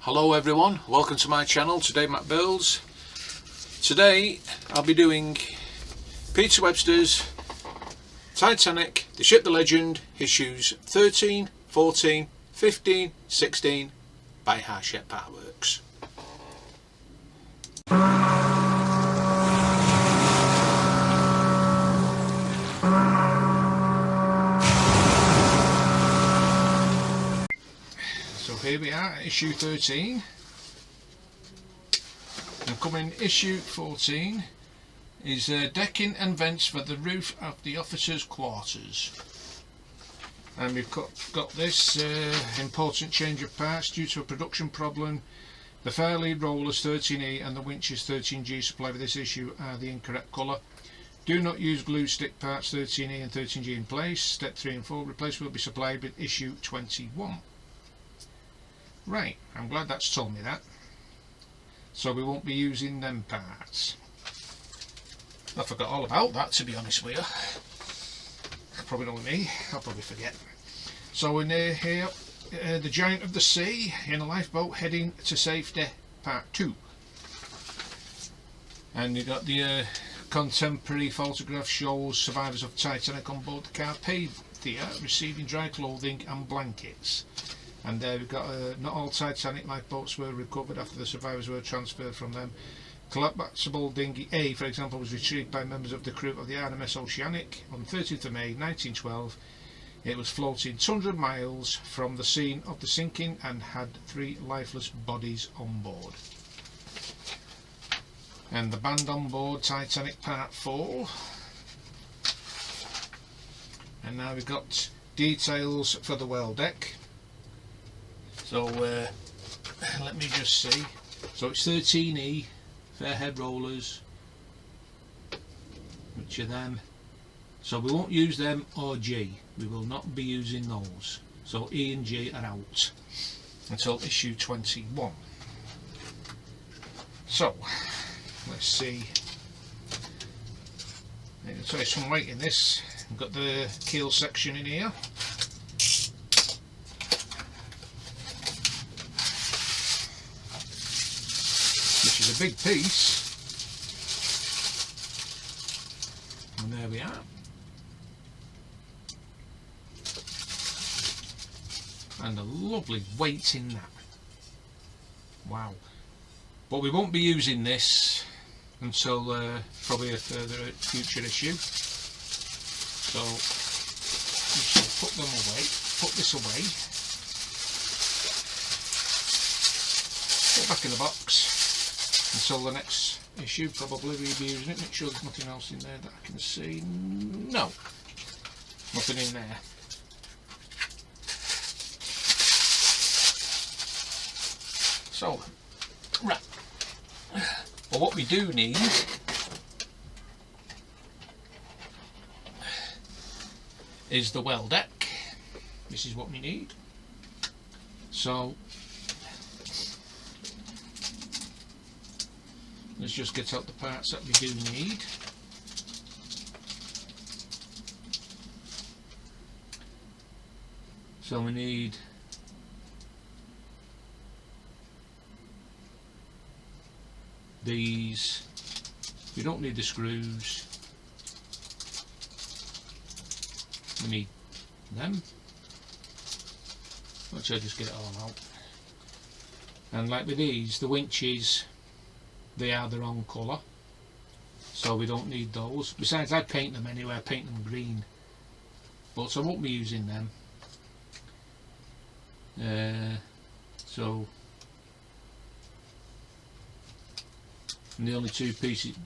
Hello everyone, welcome to my channel. Today Matt Builds. Today I'll be doing Peter Websters Titanic, The Ship, the Legend, issues 13, 14, 15, 16 by Hachette Artworks. So here we are, issue 13, and coming issue 14 is decking and vents for the roof of the officers' quarters. And we've got this important change of parts due to a production problem. The fairlead rollers 13E and the winches 13G supplied with this issue are the incorrect colour. Do not use glue stick parts 13E and 13G in place. Step 3 and 4 replacement will be supplied with issue 21. Right, I'm glad that's told me that. So we won't be using them parts. I forgot all about that, to be honest with you. Probably not me, I'll probably forget. So in here, the Giant of the Sea in a lifeboat heading to safety, part 2. And you got the contemporary photograph shows survivors of Titanic on board the Carpathia receiving dry clothing and blankets. And there we've got not all Titanic lifeboats were recovered after the survivors were transferred from them. Collapsible dinghy A, for example, was retrieved by members of the crew of the RMS Oceanic on 30th of May 1912. It was floating 200 miles from the scene of the sinking and had 3 lifeless bodies on board. And the band on board, Titanic Part 4. And now we've got details for the well deck. So let me just see. So it's 13E, fair head rollers, which are them. So we won't use them or G. We will not be using those. So E and G are out until issue 21. So let's see. I'm going to take some weight in this. We've got the keel section in here. Which is a big piece, and there we are. And a lovely weight in that. Wow. But we won't be using this until probably a further future issue. So we shall put them away, put this away, put it back in the box. Until the next issue, probably we'll be using it. Make sure there's nothing else in there that I can see. No, nothing in there. So, right. Well, what we do need is the well deck. This is what we need. So let's just get out the parts that we do need. So we need these. We don't need the screws. We need them. Let's just get it all out. And like with these, the winches, they are the wrong colour, so we don't need those. Besides, I paint them anyway. I paint them green, but I won't be using them. So and the only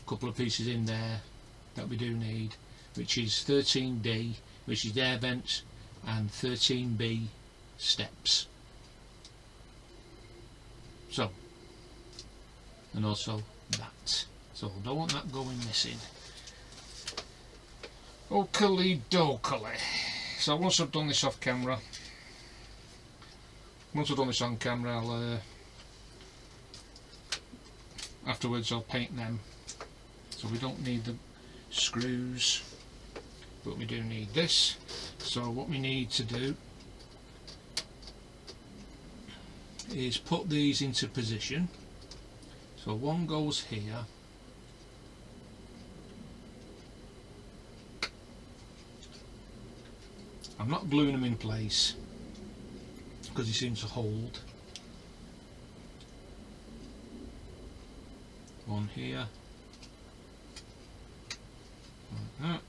couple of pieces in there that we do need, which is 13D, which is air vents, and 13B steps. So, and also that. So I don't want that going missing. Okily dokily. So once I've done this off camera, once I've done this on camera, I'll afterwards I'll paint them. So we don't need the screws, but we do need this. So what we need to do is put these into position. So one goes here, I'm not gluing them in place because they seem to hold. One here, like that,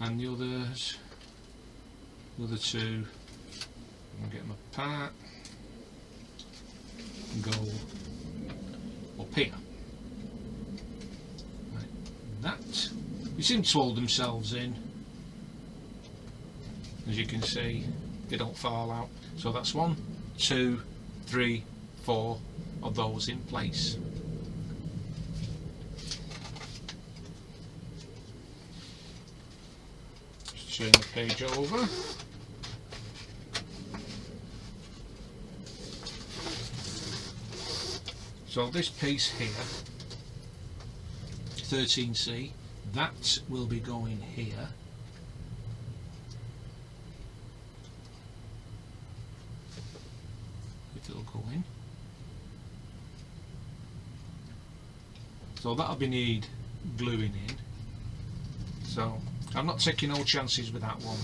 and the other two, I'll get them apart and go up here. Like that. They seem to hold themselves in. As you can see, they don't fall out. So that's 1, 2, 3, 4 of those in place. Just turn the page over. So this piece here, 13C, that will be going here. If it'll go in. So that'll be need gluing in. So I'm not taking no chances with that one.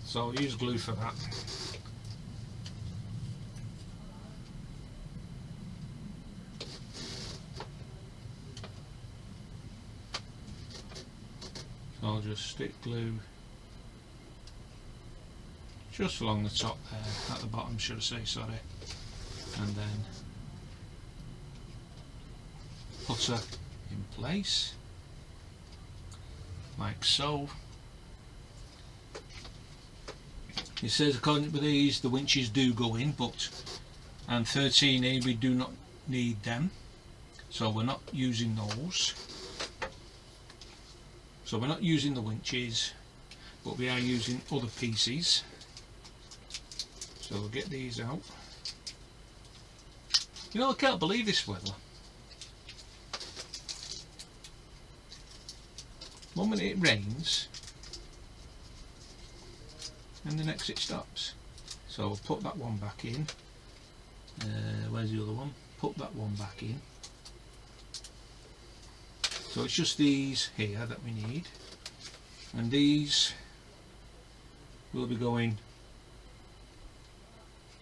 So I'll use glue for that. So I'll just stick glue just along the top there, at the bottom should I say, sorry, and then put her in place like so. It says according to these the winches do go in, but and 13A we do not need them, so we're not using those. So we're not using the winches, but we are using other pieces. So we'll get these out. You know, I can't believe this weather. One minute it rains and the next it stops. So we'll put that one back in. Where's the other one? Put that one back in. So it's just these here that we need, and these will be going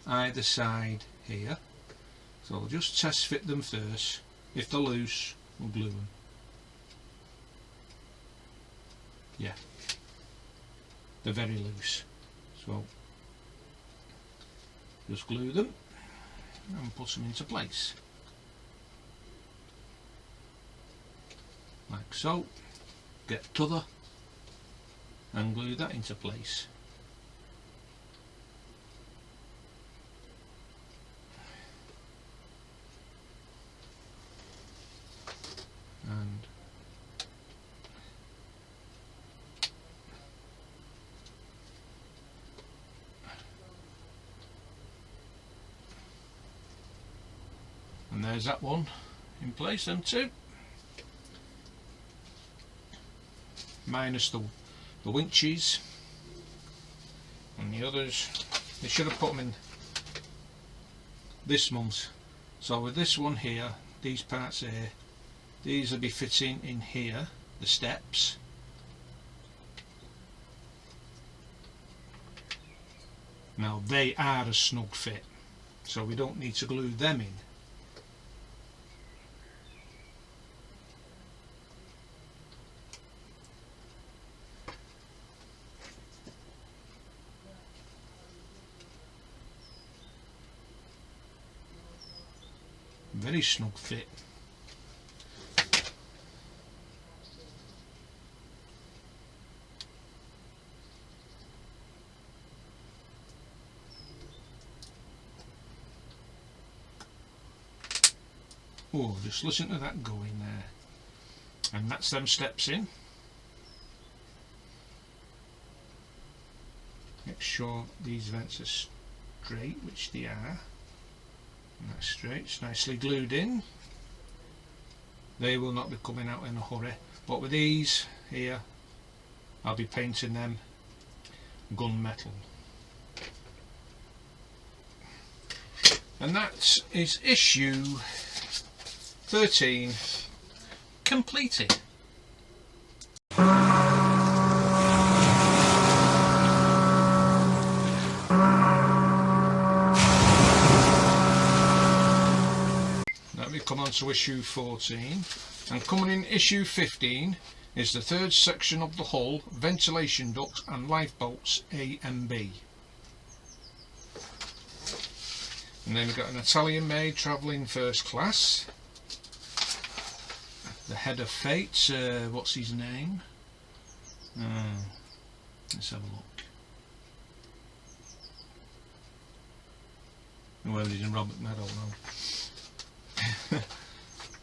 either side here. So we'll just test fit them first. If they're loose, we'll glue them. Yeah, they're very loose, so just glue them and put them into place like so. Get t'other and glue that into place. And there's that one in place, them two. Minus the winches and the others. They should have put them in this month. So with this one here, these parts here, these will be fitting in here, the steps. Now they are a snug fit, so we don't need to glue them in. Very snug fit. Oh, just listen to that going there. And that's them steps in. Make sure these vents are straight, which they are. And that's straight, it's nicely glued in. They will not be coming out in a hurry, but with these here I'll be painting them gunmetal. And that is issue 13 completed. Now we come on to issue 14, and coming in issue 15 is the third section of the hull, ventilation ducts and lifeboats A and B. And then we've got an Italian maid travelling first class. The head of fate, what's his name? Let's have a look. Whoever it is in Robert, I don't know.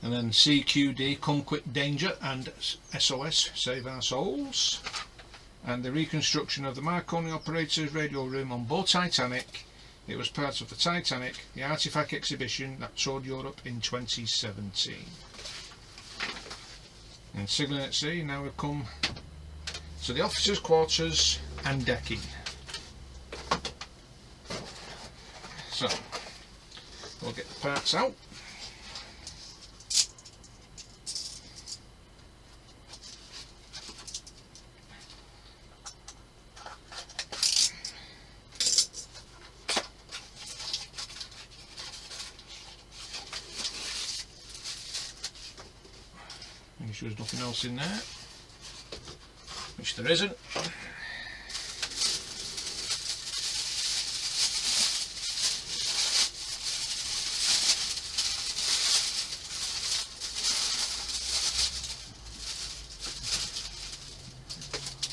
And then CQD, Come Quick Danger, and SOS, Save Our Souls. And the reconstruction of the Marconi operator's radio room on board Titanic. It was part of the Titanic, the artifact exhibition that toured Europe in 2017. And signalling at sea, now we've come to the officers' quarters and decking. So, we'll get the parts out. Make sure there's nothing else in there, which there isn't.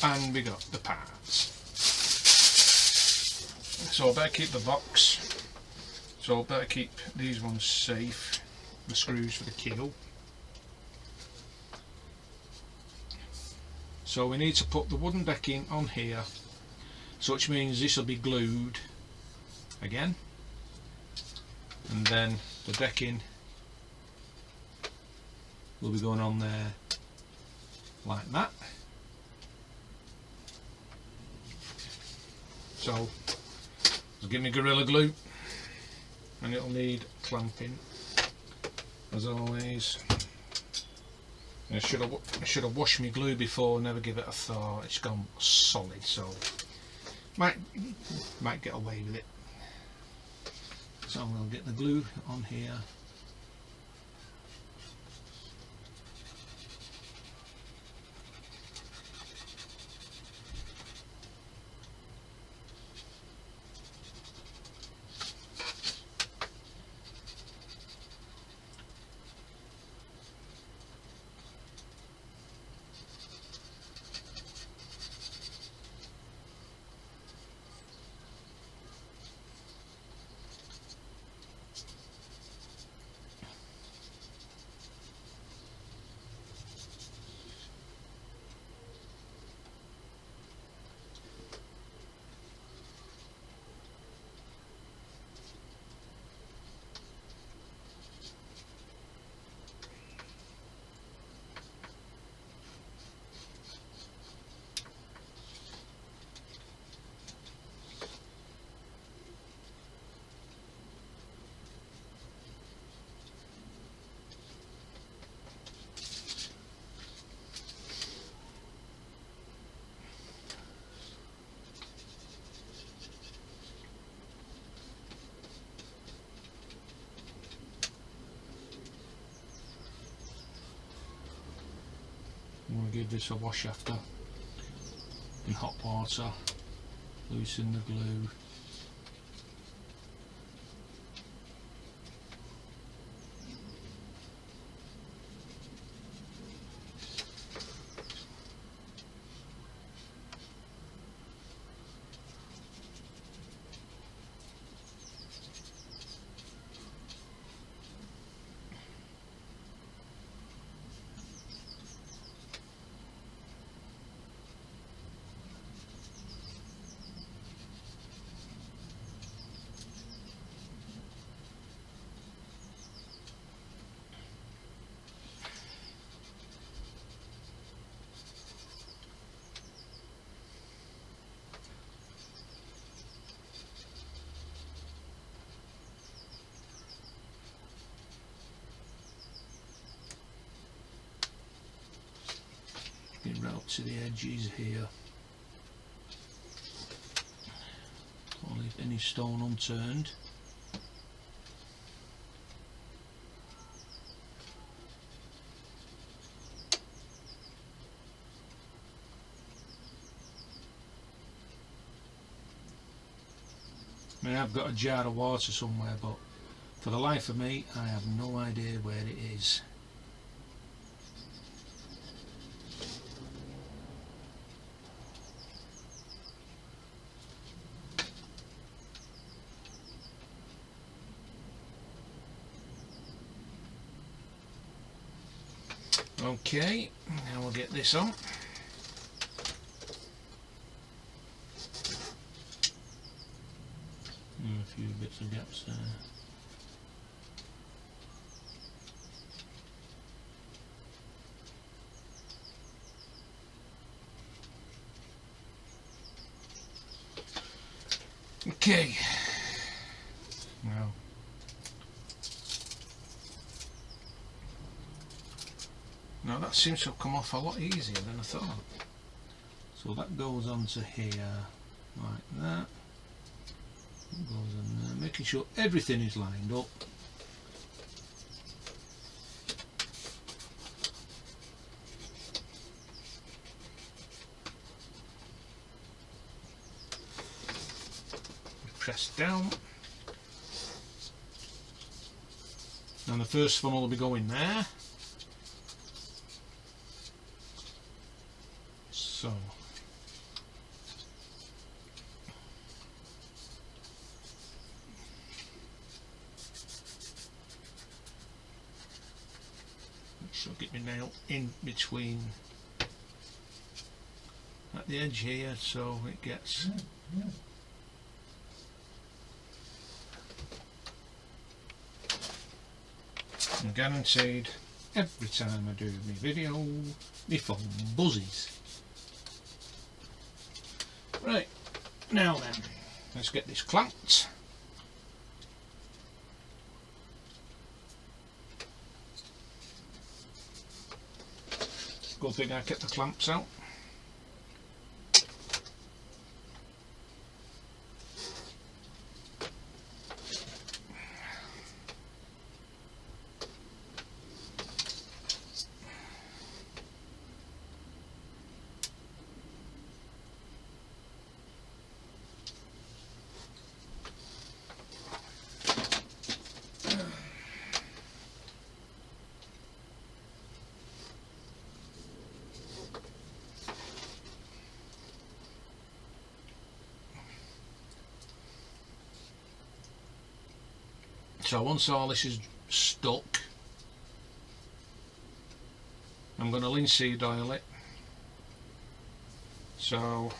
And we got the parts. So I better keep the box. So I better keep these ones safe. The screws for the keel. So we need to put the wooden decking on here, so which means this will be glued again, and then the decking will be going on there like that. So I'll give me Gorilla Glue, and it'll need clamping as always. I should have washed my glue before, never give it a thaw. It's gone solid, so might get away with it. So we'll get the glue on here. I'm going to give this a wash after in hot water, loosen the glue. up to the edges here. Don't leave any stone unturned. I mean, I've got a jar of water somewhere, but for the life of me I have no idea where it is. Okay, now we'll get this on. A few bits of gaps there. Okay, now that seems to have come off a lot easier than I thought. So that goes onto here like that. It goes on there, making sure everything is lined up. Press down, and the first funnel will be going there. So so get my nail in between at the edge here so it gets I'm guaranteed every time I do my video my phone buzzes. Right, now then, let's get this clamped. Good thing I kept the clamps out. So once all this is stuck, I'm going to linseed oil it. So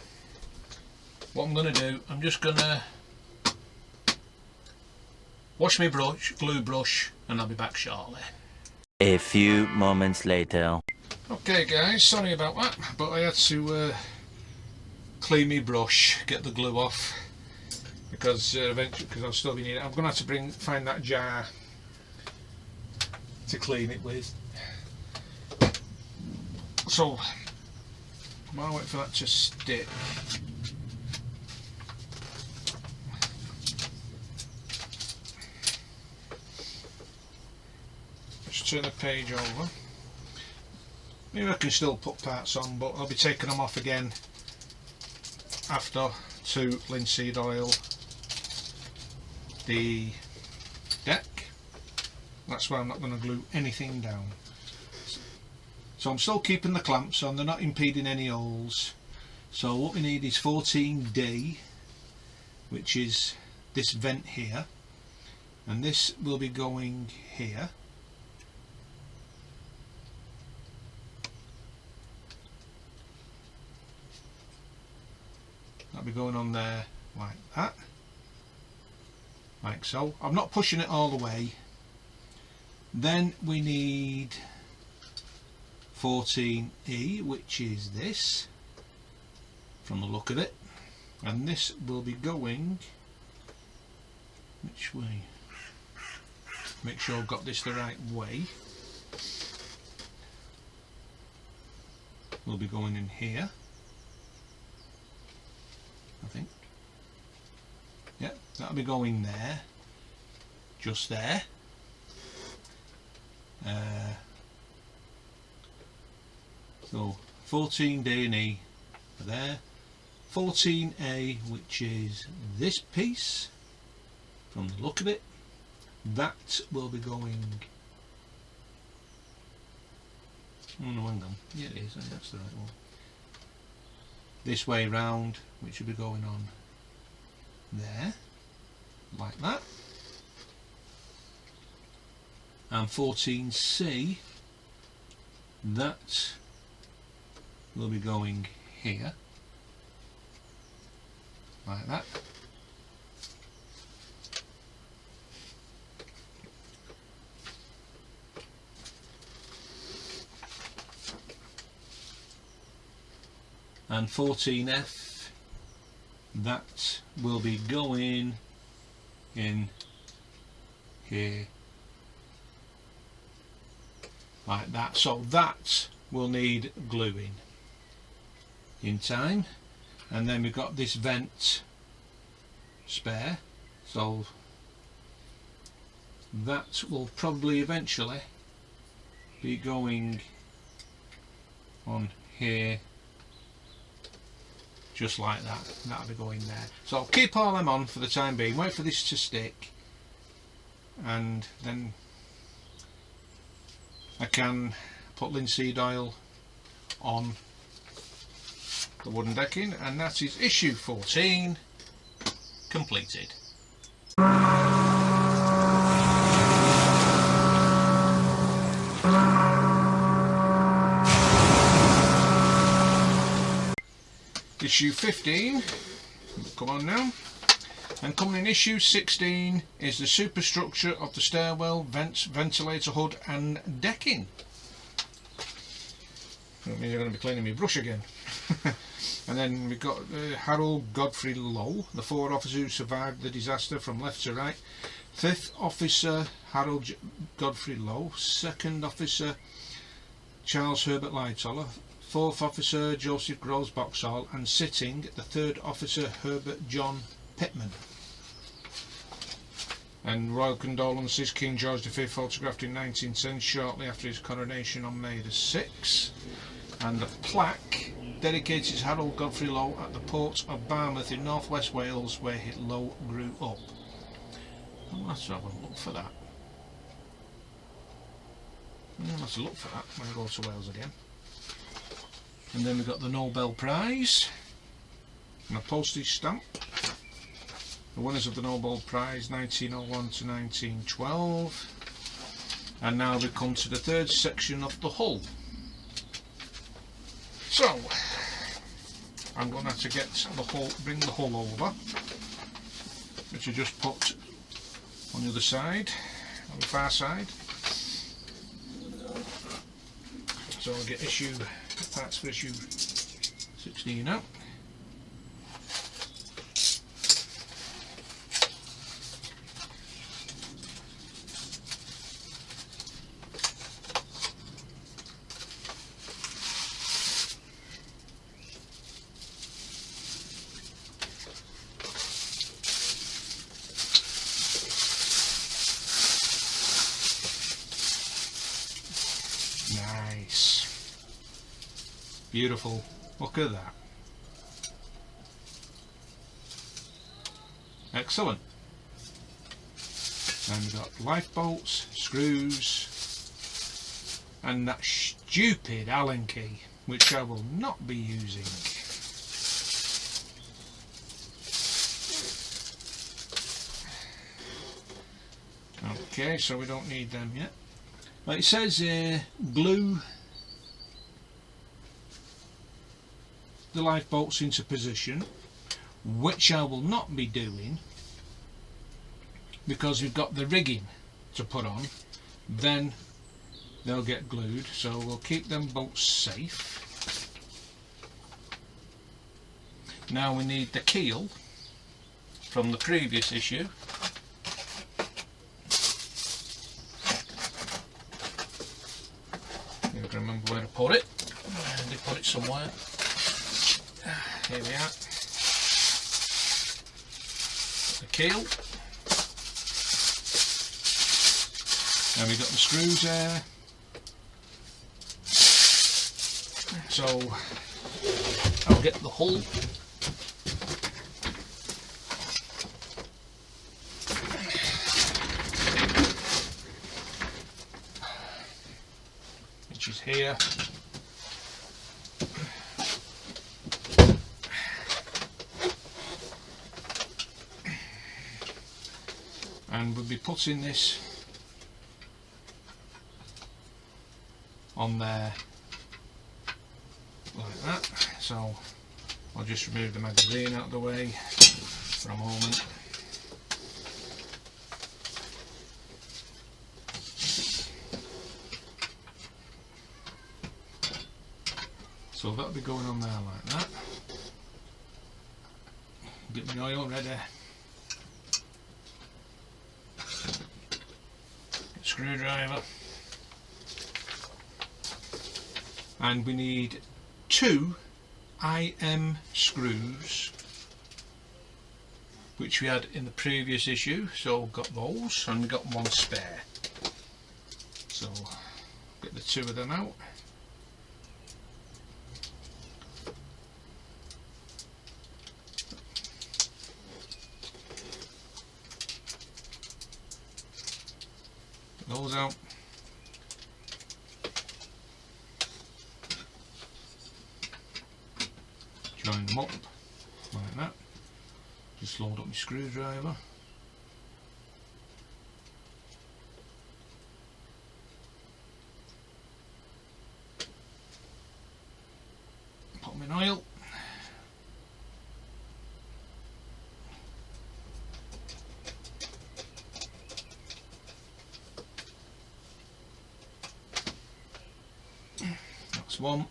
what I'm going to do, I'm just going to wash my brush, glue brush, and I'll be back shortly. A few moments later. Okay guys, sorry about that, but I had to clean my brush, get the glue off, because eventually, because I'll still be needing it. I'm going to have to find that jar to clean it with. So while I wait for that to stick, just turn the page over. Maybe I can still put parts on, but I'll be taking them off again after to linseed oil the deck. That's why I'm not going to glue anything down. So I'm still keeping the clamps on, they're not impeding any holes. So what we need is 14D, which is this vent here, and this will be going here. That'll be going on there like that, like so. I'm not pushing it all the way. Then we need 14E, which is this from the look of it, and this will be going which way? Make sure I've got this the right way. will be going in here, I think. Yeah, that'll be going there, just there. So 14D&E there, 14A, which is this piece from the look of it, that will be going, oh no, hang on, yeah it is, I think that's the right one, this way round, which will be going on there, like that. And 14C, that will be going here, like that. And 14F, that will be going in here, like that. So that will need gluing in time. And then we've got this vent spare, so that will probably eventually be going on here, just like that. That'll be going there. So I'll keep all them on for the time being, wait for this to stick, and then I can put linseed oil on the wooden decking, and that is issue 14 completed. Issue 15, come on now, and coming in issue 16 is the superstructure of the stairwell, vents, ventilator hood and decking. That means I'm going to be cleaning my brush again. And then we've got Harold Godfrey Lowe, the 4 officers who survived the disaster from left to right. 5th officer Harold Godfrey Lowe, 2nd officer Charles Herbert Lightoller, 4th officer Joseph Groves Boxall, and sitting the 3rd officer Herbert John Pittman. And royal condolences, King George V, photographed in 1910 shortly after his coronation on May the 6th. And the plaque dedicated to Harold Godfrey Lowe at the port of Barmouth in northwest Wales, where Lowe grew up. I'll have to have a look for that. I'll have to look for that when I go to Wales again. And then we've got the Nobel Prize and a postage stamp. The winners of the Nobel Prize 1901 to 1912. And now we come to the 3rd section of the hull. So I'm going to have to get the hull, bring the hull over, which I just put on the other side, on the far side. So I'll get parts for issue 16 out. Nice. Beautiful. Look at that. Excellent. And we've got lifeboats, screws, and that stupid Allen key, which I will not be using. Okay, so we don't need them yet. Like it says glue the lifeboats into position, which I will not be doing because we've got the rigging to put on, then they'll get glued, so we'll keep them boats safe. Now we need the keel from the previous issue. Remember where to put it. put it somewhere. Here we are. The keel. And we've got the screws there. So I'll get the hull. Which is here. And we'll be putting this on there like that. So I'll just remove the magazine out of the way for a moment. So that'll be going on there like that. Get my oil ready. Screwdriver. And we need 2 IM screws, which we had in the previous issue, so got those, and we got 1 spare. So get the 2 of them out. Get those out. Join them up like that. Just load up my screwdriver. Put them in oil. That's one.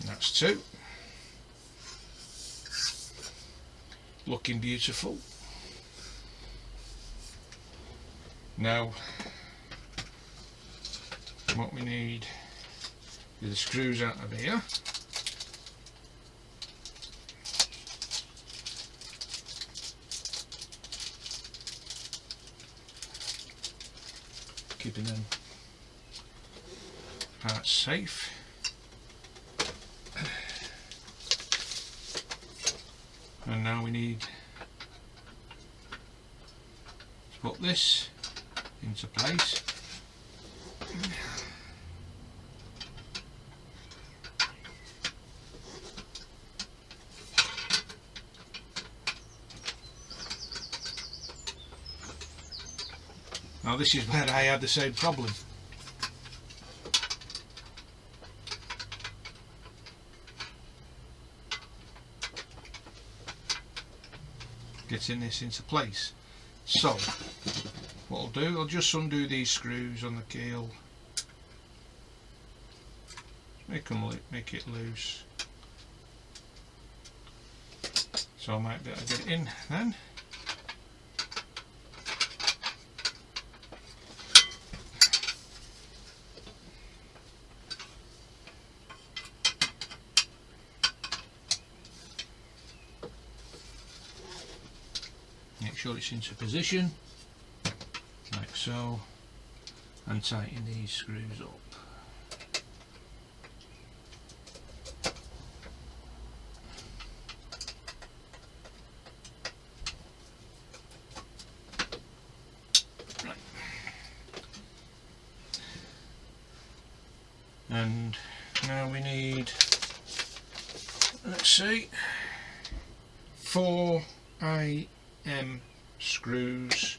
That's 2. Looking beautiful. Now what we need is the screws out of here. Keeping them parts safe. And now we need to put this into place. Now this is where I had the same problem. Getting this into place. So what I'll do, I'll just undo these screws on the keel, make it loose, so I might be able to get it in then. Make sure it's into position, like so, and tighten these screws up. Right. And now we need, let's see, 4 IM screws.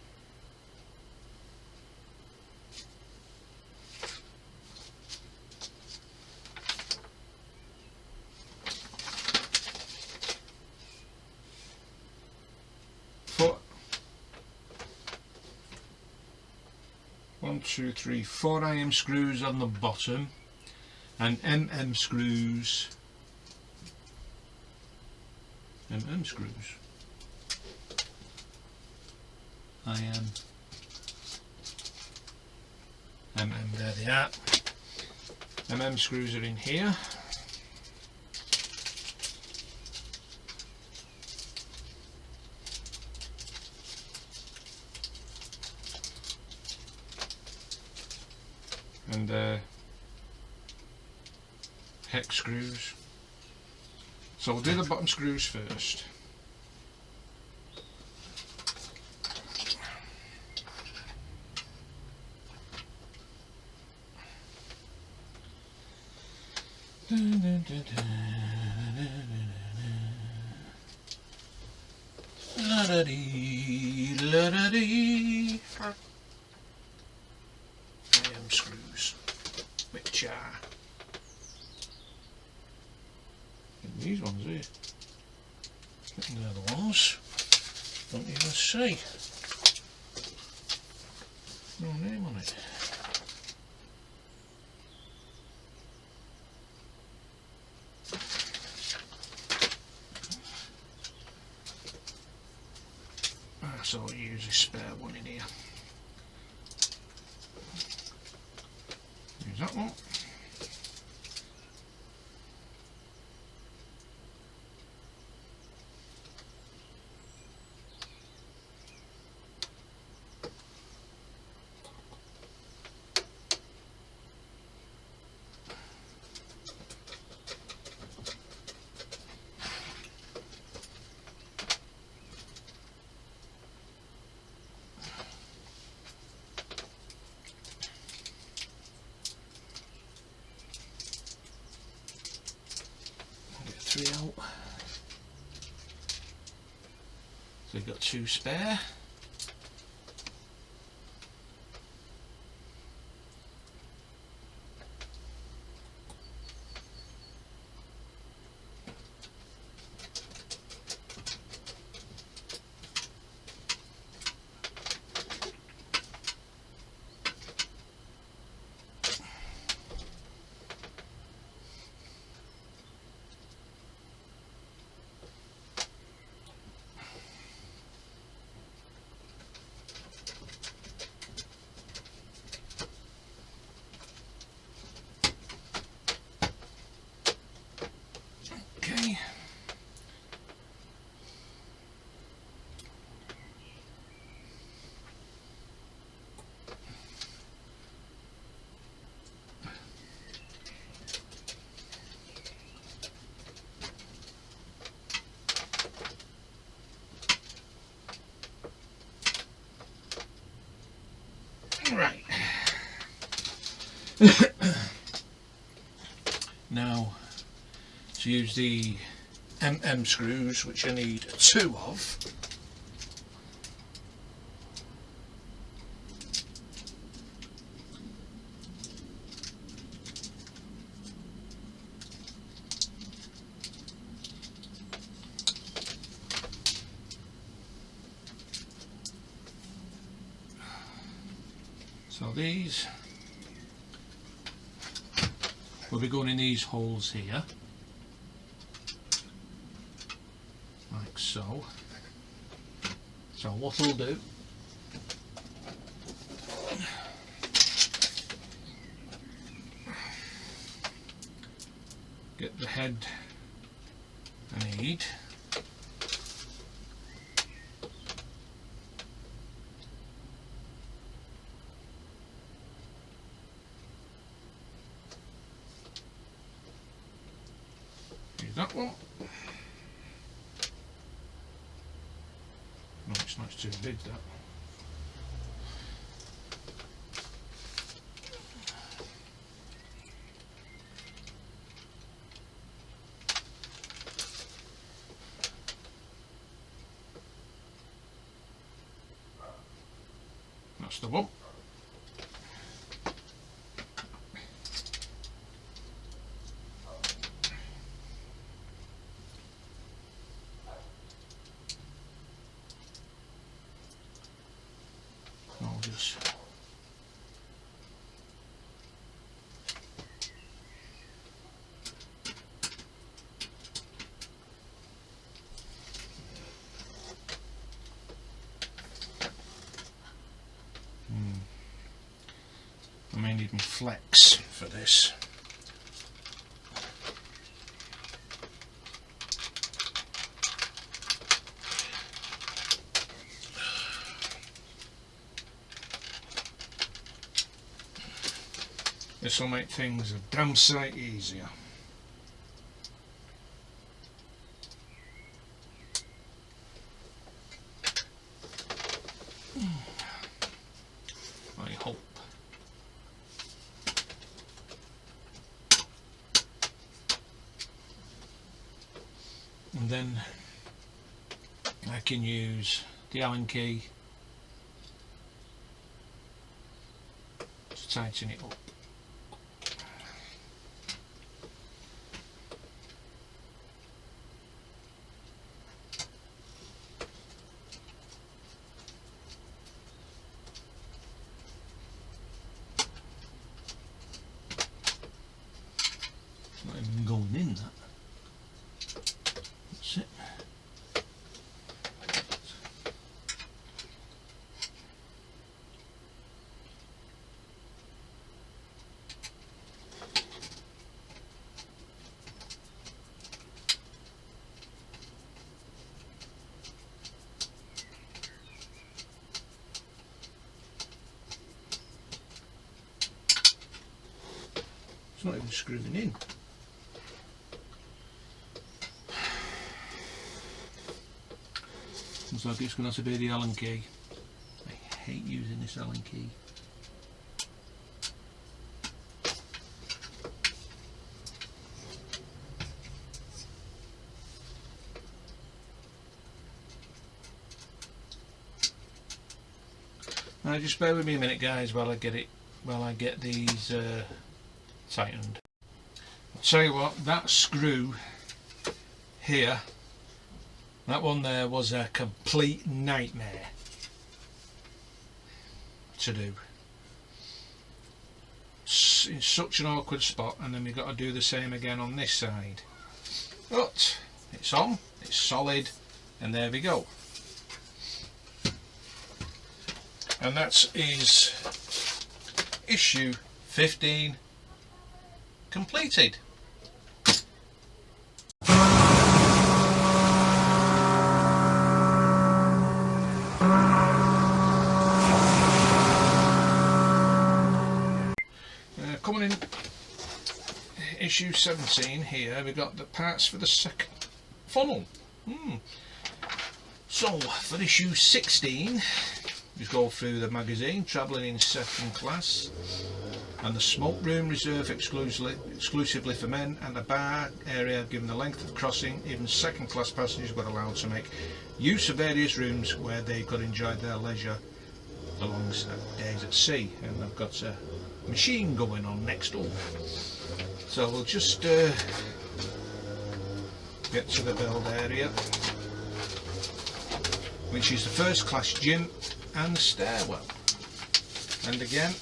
1, 2, 3, 4 IM screws on the bottom and screws. Screws. There they are. Screws are in here. And hex screws. So we'll do the bottom screws first. La-da-dee, la-da-dee. IM screws, which are these ones here. They're the ones. Don't even see. No name on it. So I'll use a spare one in here. Use that one. Out. So we've got 2 spare. Okay. Right. Now, to use the screws, which I need 2 of. So these will be going in these holes here, like so. So what I'll do, get the head I need. That one. No, it's not too big, that. That's the one. I'll just I may need my flex for this. This will make things a damn sight easier. I hope. And then I can use the Allen key to tighten it up. Not even going in that. That's it. It's not even screwing in. Looks like it's going to have to be the Allen key. I hate using this Allen key. Now just bear with me a minute, guys, while I get these tightened. I'll tell you what, that screw here, that one there was a complete nightmare to do. In such an awkward spot, and then we've got to do the same again on this side. But it's on, it's solid, and there we go. And that is issue 15 completed. Coming in issue 17 here, we've got the parts for the second funnel. So for issue 16, we go through the magazine, travelling in second class, and the smoke room reserved exclusively for men, and the bar area given the length of crossing. Even second class passengers were allowed to make use of various rooms where they could enjoy their leisure the long days at sea. And I've got a machine going on next door, so we'll just get to the build area, which is the first class gym and the stairwell. And again,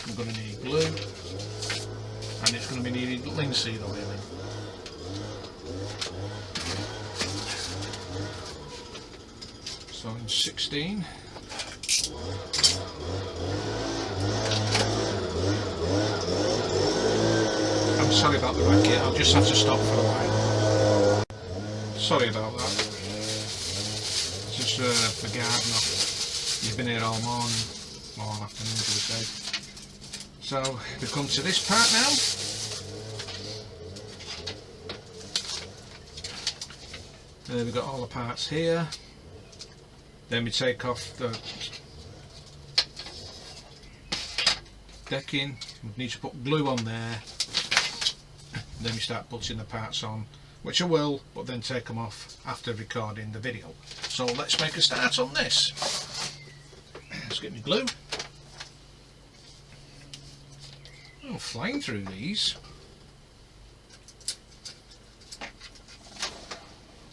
I'm going to need glue, and it's going to be needed linseed oiling. So in 16, I'm sorry about the racket, I'll just have to stop for a while. Sorry about that. It's just the gardener. You've been here all morning, all afternoon to the day. So we come to this part now. We've got all the parts here. Then we take off the decking. We need to put glue on there. Then we start putting the parts on, which I will, but then take them off after recording the video. So let's make a start on this. Let's get my glue. I'm flying through these.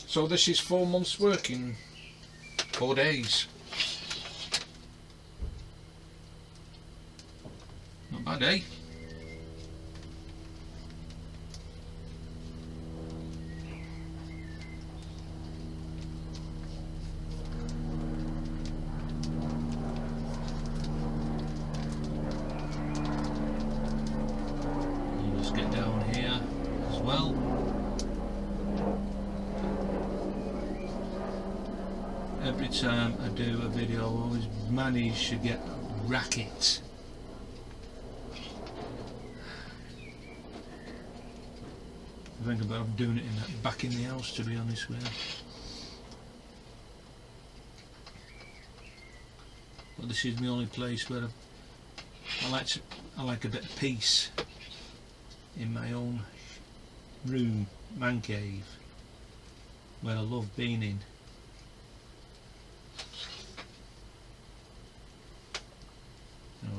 So this is 4 months work in 4 days. Not bad, eh? time I do a video I always manage to get a racket. I think about doing it in that back in the house, to be honest with you. But this is the only place where I like a bit of peace in my own room, man cave, where I love being in.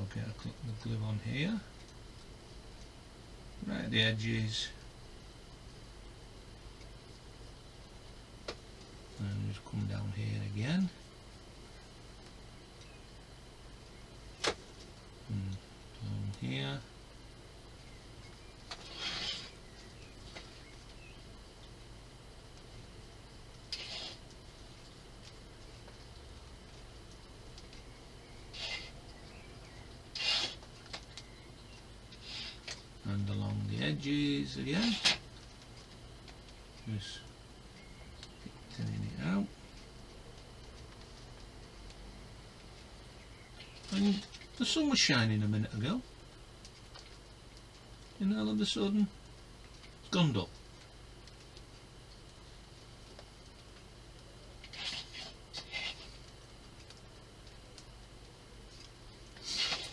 Okay, I'll click the glue on here, right at the edges, and just come down here again, and down here, and along the edges again, just thinning it out. And the sun was shining a minute ago, and all of a sudden it's gone dull.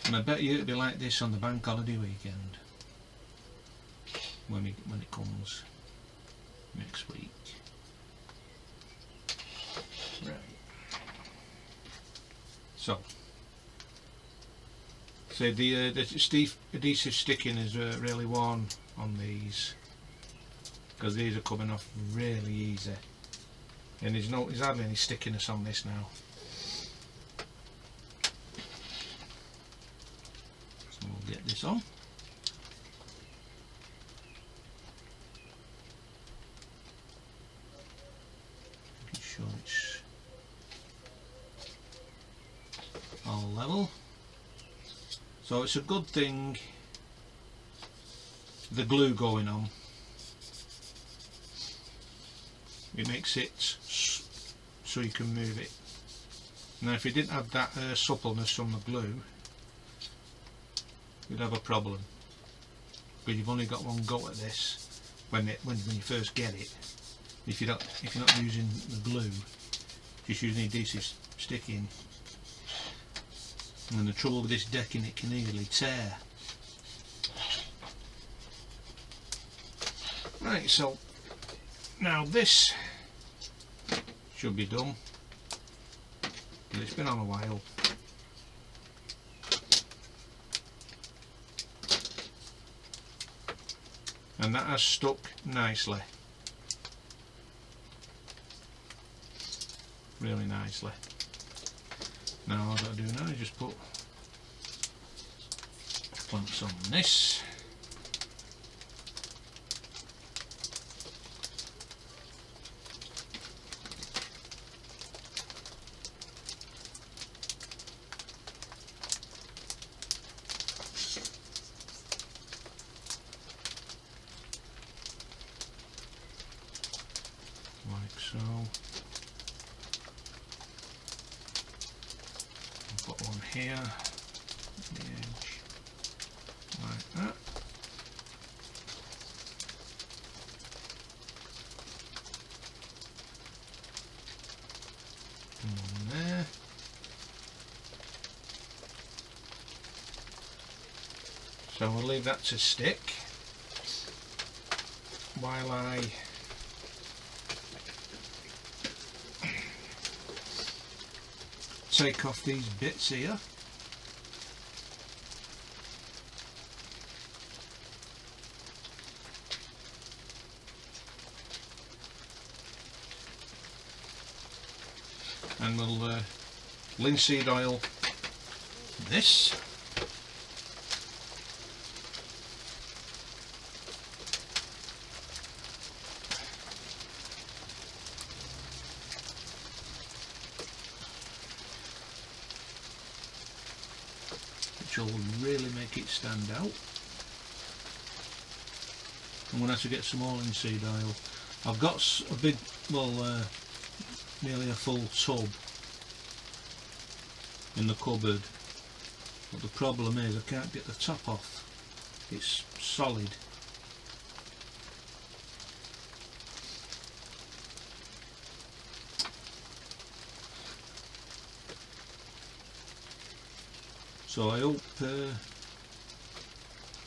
And I bet you it'll be like this on the bank holiday weekend when it comes next week. Right. So the adhesive sticking is really worn on these, because these are coming off really easy, and there's hardly any stickiness on this now. So we'll get this on. Making sure it's all level. So it's a good thing the glue going on. It makes it so you can move it. Now if you didn't have that suppleness from the glue, you'd have a problem, because you've only got one go at this when you first get it. If you're not using the glue, just using adhesive sticking. And the trouble with this decking, it can easily tear. Right, so now this should be done, but it's been on a while. And that has stuck nicely, really nicely. Now all I've got to do now is just put clamps on this. Like so. Put one here at the edge, like that. And one there. So we'll leave that to stick while I take off these bits here. And we'll linseed oil this. Which will really make it stand out. I'm going to have to get some more linseed oil. I've got a big, well, nearly a full tub in the cupboard, but the problem is I can't get the top off. It's solid. So I hope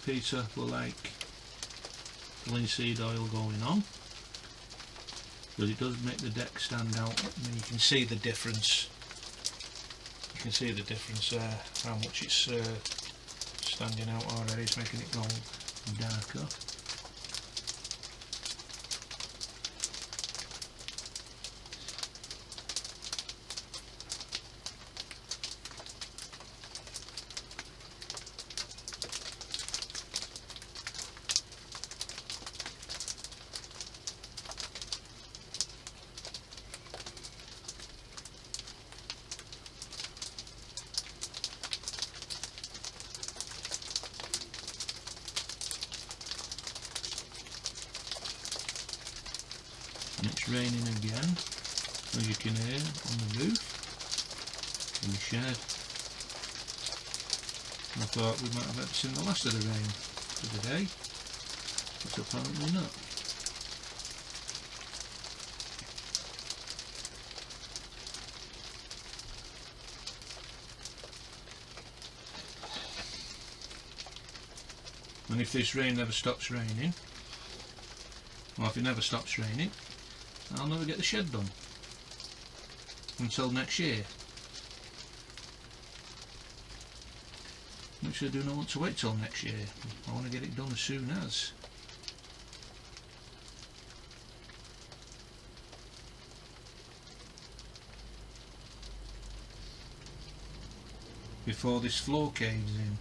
Peter will like the linseed oil going on, because it does make the deck stand out. I mean, you can see the difference. You can see the difference there, how much it's standing out already. It's making it go darker. And it's raining again, as you can hear, on the roof, in the shed. And I thought we might have seen the last of the rain for the day, but apparently not. And if this rain never stops raining, or if it never stops raining, I'll never get the shed done until next year, which I do not want to wait till next year. I want to get it done as soon as. Before this floor caves in,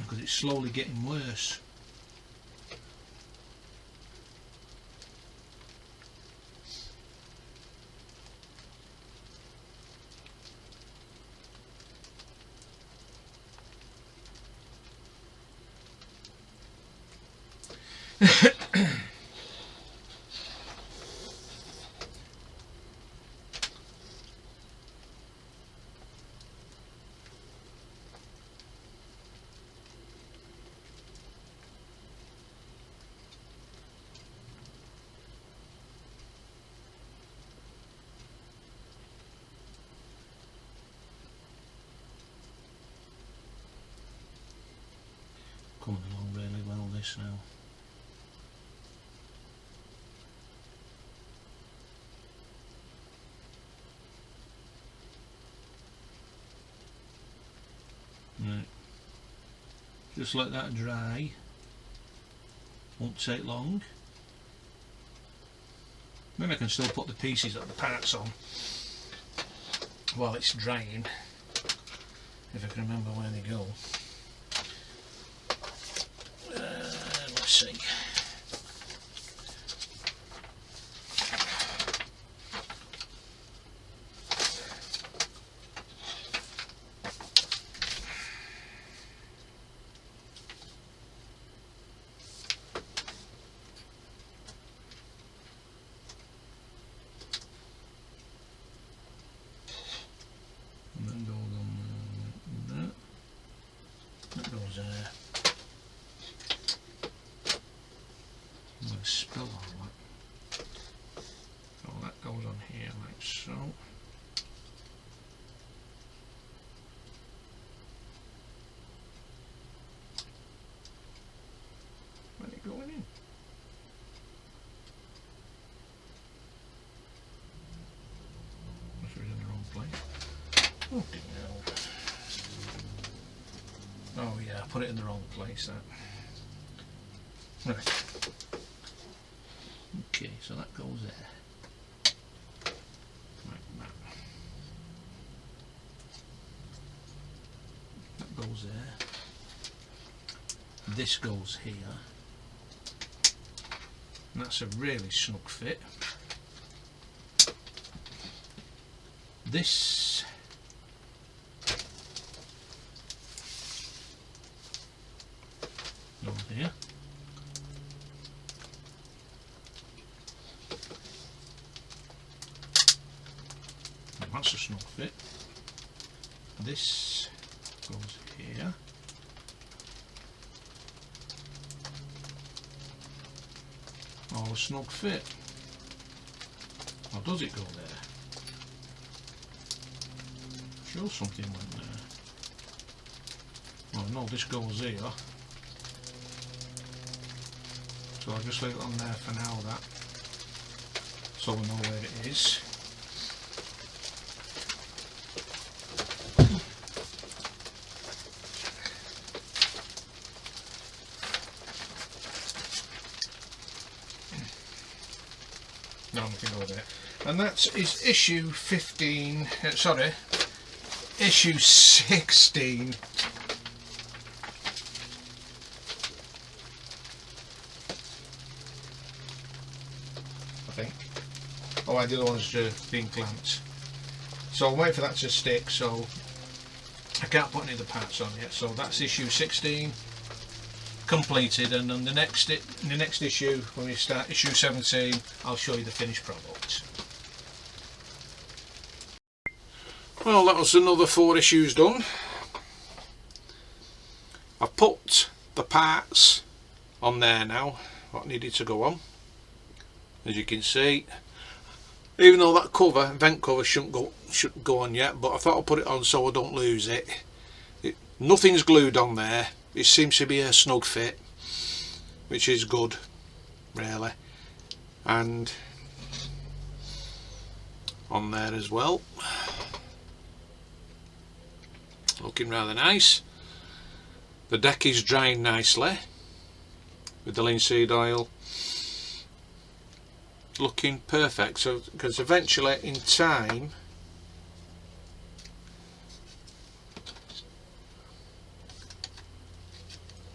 because it's slowly getting worse. Coming along really well, this now. Right. Just let that dry. Won't take long. Maybe I can still put the pieces of the parts on while it's drying, if I can remember where they go. Let's see. And that goes on there. That goes there. I'm going to spill all that. So that goes on here like so. Where's it going in? That's in the wrong place. Oh dear. Oh yeah, I put it in the wrong place, that. Right. Okay, so that goes there. Like that. That goes there. This goes here. And that's a really snug fit. This goes here. that's a snug fit. This goes here. Oh, a snug fit. Or does it go there? Sure, something went there. Oh no, this goes here. So I'll just leave it on there for now, that. So we know where it is. No, nothing over there. And that is issue 15, sorry, issue 16. I think. Oh, the other one's being clamped. So I'll wait for that to stick, so I can't put any of the parts on yet. So that's issue 16 completed, and then in the next issue, when we start issue 17, I'll show you the finished product. Well, that was another 4 issues done. I've put the parts on there now, what needed to go on. As you can see, even though that cover, vent cover, shouldn't go on yet, but I thought I'll put it on so I don't lose it. Nothing's glued on there. It seems to be a snug fit, which is good, really. And on there as well, looking rather nice. The deck is drying nicely with the linseed oil, looking perfect. So because eventually in time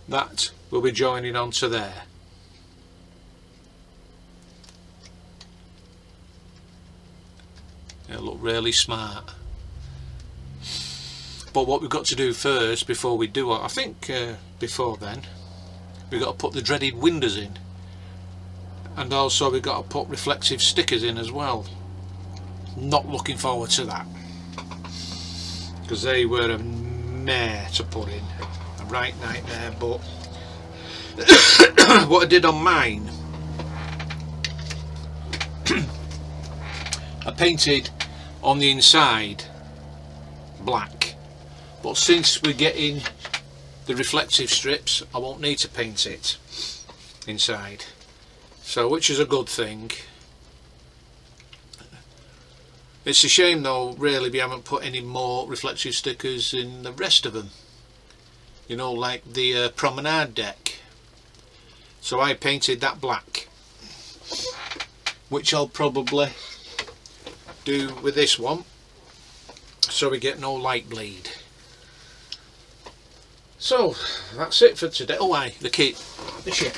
that will be joining onto there. It'll look really smart. But what we've got to do first, before we do it, I think before then, we've got to put the dreaded windows in. And also we've got to put reflective stickers in as well. Not looking forward to that, because they were a mare to put in. A right nightmare. But what I did on mine, I painted on the inside black, but since we're getting the reflective strips, I won't need to paint it inside, so which is a good thing. It's a shame though, really, we haven't put any more reflective stickers in the rest of them, you know, like the promenade deck. So I painted that black, which I'll probably do with this one, so we get no light bleed. So that's it for today. Oh aye, the kit, the ship.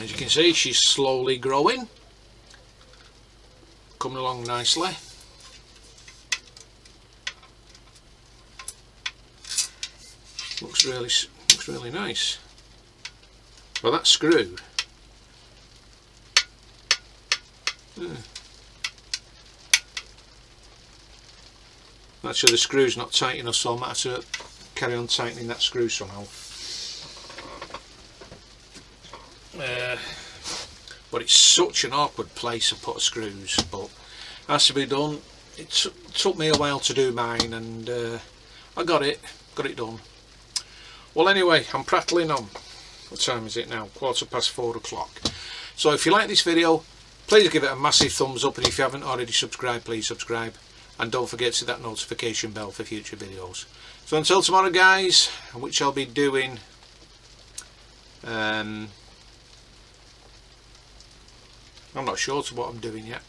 As you can see, she's slowly growing, coming along nicely. Looks really nice. Well, that screw, actually the screw's not tight enough, so I might have to carry on tightening that screw somehow. But it's such an awkward place to put screws, but it has to be done. It took me a while to do mine, and I got it done. Well, anyway, I'm prattling on. What time is it now? 4:15 o'clock. So if you like this video, please give it a massive thumbs up, and if you haven't already subscribed, please subscribe, and don't forget to hit that notification bell for future videos. So until tomorrow, guys, which I'll be doing I'm not sure to what I'm doing yet.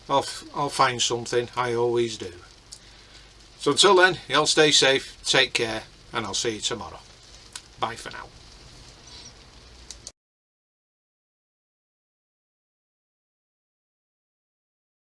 I'll find something, I always do. So until then, you all stay safe, take care, and I'll see you tomorrow. Bye for now.